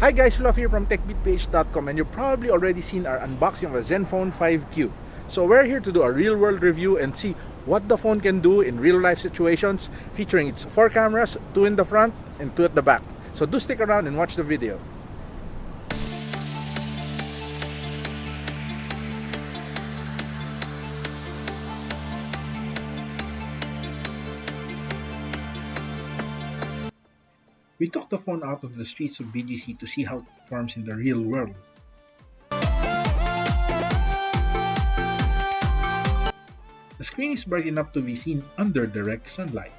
Hi guys, Love here from techbeatph.com, and you've probably already seen our unboxing of a Zenfone 5Q. So we're here to do a real-world review and see what the phone can do in real-life situations, featuring its 4 cameras, 2 in the front and 2 at the back. So do stick around and watch the video. We took the phone out of the streets of BGC to see how it performs in the real world. The screen is bright enough to be seen under direct sunlight.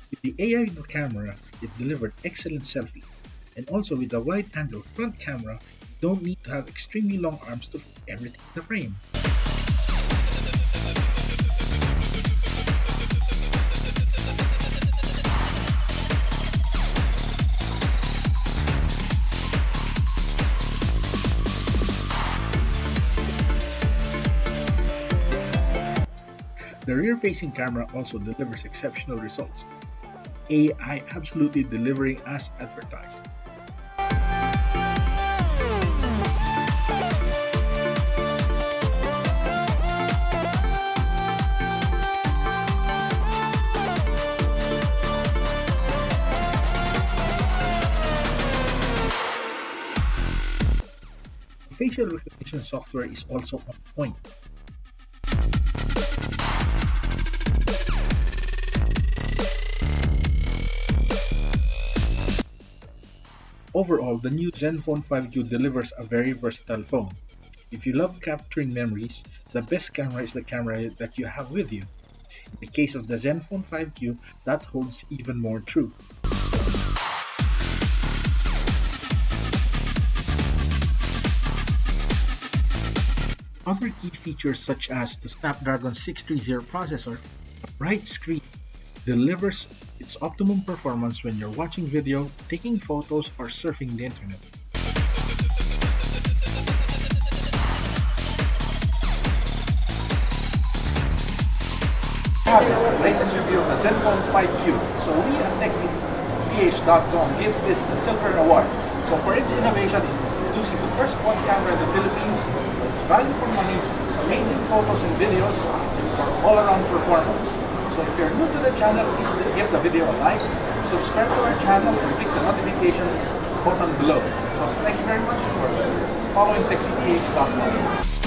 With the AI camera, it delivered excellent selfie. And also with the wide-angle front camera, you don't need to have extremely long arms to fit everything in the frame. The rear-facing camera also delivers exceptional results. AI absolutely delivering as advertised. Facial recognition software is also on point. Overall, the new Zenfone 5Q delivers a very versatile phone. If you love capturing memories, the best camera is the camera that you have with you. In the case of the Zenfone 5Q, that holds even more true. Other key features such as the Snapdragon 630 processor, a bright screen, delivers its optimum performance when you're watching video, taking photos, or surfing the internet. The latest review of the Zenfone 5Q. So we at techbeatph.com gives this the Silver Award. So for its innovation in producing the first quad camera in the Philippines, its value for money, its amazing photos and videos, and for all-around performance. So if you're new to the channel, please give the video a like, subscribe to our channel, and click the notification button below. So thank you very much for following techbeatph.com.